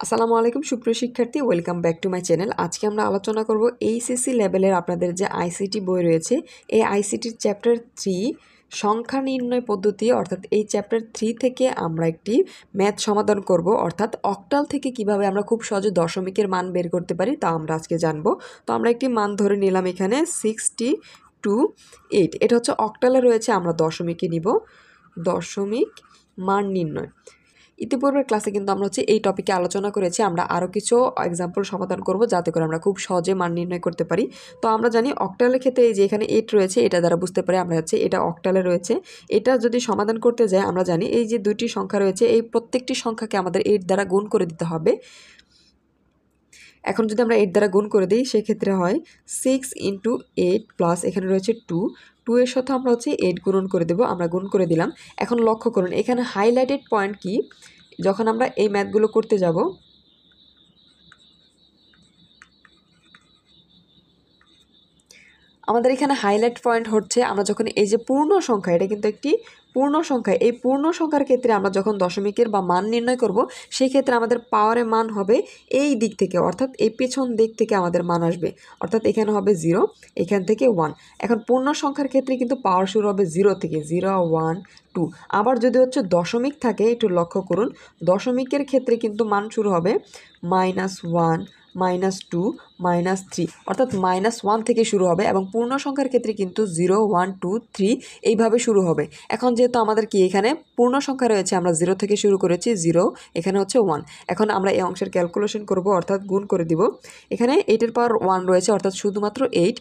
আসসালামু আলাইকুম সুপ্রিয় শিক্ষার্থী, welcome back to my channel. আজকে আমরা আলোচনা করব এইচএসসি লেভেলের আপনাদের যে আইসিটি বই রয়েছে, এই আইসিটির চ্যাপ্টার 3 সংখ্যা নির্ণয় পদ্ধতি, অর্থাৎ এই চ্যাপ্টার 3 থেকে আমরা একটি ম্যাথ সমাধান করব, অর্থাৎ অক্টাল থেকে কিভাবে আমরা খুব সহজে দশমিকের মান বের করতে পারি তা আমরা আজকে জানব। তো আমরা একটি মান ধরে নিলাম এখানে 628। এটা হচ্ছে অক্টালে রয়েছে, আমরা দশমিকে নিব। দশমিক মান নির্ণয় ইতিপূর্বের ক্লাসে কিন্তু আমরা এই টপিকে আলোচনা করেছি। আমরা আরও কিছু এক্সাম্পল সমাধান করব যাতে করে আমরা খুব সহজে মান নির্ণয় করতে পারি। তো আমরা জানি অক্টালের ক্ষেত্রে এই যে এখানে 8 রয়েছে, এটা দ্বারা বুঝতে পারি আমরা এটা অক্টালে রয়েছে। এটা যদি সমাধান করতে যাই আমরা জানি এই যে দুইটি সংখ্যা রয়েছে, এই প্রত্যেকটি সংখ্যাকে আমাদের 8 দ্বারা গুণ করে দিতে হবে। এখন যদি আমরা 8 দ্বারা গুণ করে দিই সেক্ষেত্রে হয় 6 × 8 প্লাস এখানে রয়েছে 2 এর সাথে আমরা 8 গুণন করে দেব। আমরা গুণ করে দিলাম। এখন লক্ষ্য করুন এখানে হাইলাইটেড পয়েন্ট কি, যখন আমরা এই ম্যাথগুলো করতে যাব আমাদের এখানে হাইলাইট পয়েন্ট হচ্ছে আমরা যখন এই যে পূর্ণ সংখ্যা, এটা কিন্তু একটি পূর্ণ সংখ্যা, এই পূর্ণ সংখ্যার ক্ষেত্রে আমরা যখন দশমিকের বা মান নির্ণয় করব সেই ক্ষেত্রে আমাদের পাওয়ারের মান হবে এই দিক থেকে, অর্থাৎ এই পেছন দিক থেকে আমাদের মান আসবে, অর্থাৎ এখানে হবে 0, এখান থেকে 1। এখন পূর্ণ সংখ্যার ক্ষেত্রে কিন্তু পাওয়ার শুরু হবে 0 থেকে, 0 1 2। আবার যদি দশমিক থাকে, একটু লক্ষ্য করুন, দশমিকের ক্ষেত্রে কিন্তু মান শুরু হবে -1 -2 -3, অর্থাৎ -1 থেকে শুরু হবে, এবং পূর্ণ সংখ্যার ক্ষেত্রে কিন্তু 0 1 2 3 এইভাবে শুরু হবে। এখন যেহেতু আমাদের কি এখানে পূর্ণ সংখ্যা রয়েছে, আমরা 0 থেকে শুরু করেছি, 0, এখানে হচ্ছে 1। এখন আমরা এই অংশের ক্যালকুলেশন করব, অর্থাৎ গুণ করে দিব। এখানে 8 এর পাওয়ার 1 রয়েছে, অর্থাৎ শুধুমাত্র 8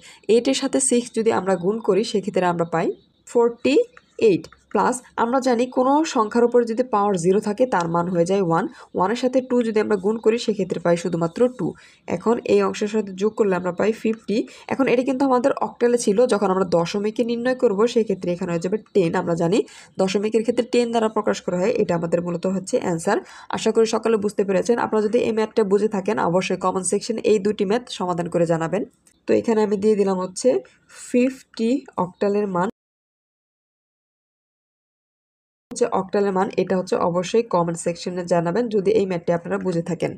এর সাথে 6 যদি আমরা গুণ করি সেক্ষেত্রে আমরা পাই 48 প্লাস আমরা জানি কোনো সংখ্যার উপরে যদি পাওয়ার 0 থাকে তার মান হয়ে যায় 1। 1-এর সাথে 2 যদি আমরা গুণ করি সেক্ষেত্রে পাই শুধুমাত্র 2। এখন এই অংশের সাথে যোগ করলে আমরা পাই 50। এখন এটি কিন্তু আমাদের অক্টালে ছিল, যখন আমরা দশমিকে নির্ণয় করব সেক্ষেত্রে এখানে হয়ে যাবে 10। আমরা জানি দশমিকের ক্ষেত্রে 10 দ্বারা প্রকাশ করা হয়, এটা আমাদের মূলত হচ্ছে অ্যান্সার। আশা করি সকলে বুঝতে পেরেছেন। আপনারা যদি এই ম্যাথটা বুঝে থাকেন অবশ্যই কমেন্ট সেকশনে এই দুটি ম্যাথ সমাধান করে জানাবেন। তো এখানে আমি দিয়ে দিলাম 50 অক্টালের মান, অক্টালের মান, এটা অবশ্যই কমেন্ট সেকশনে জানাবেন যদি এই ম্যাথটি আপনারা বুঝে থাকেন।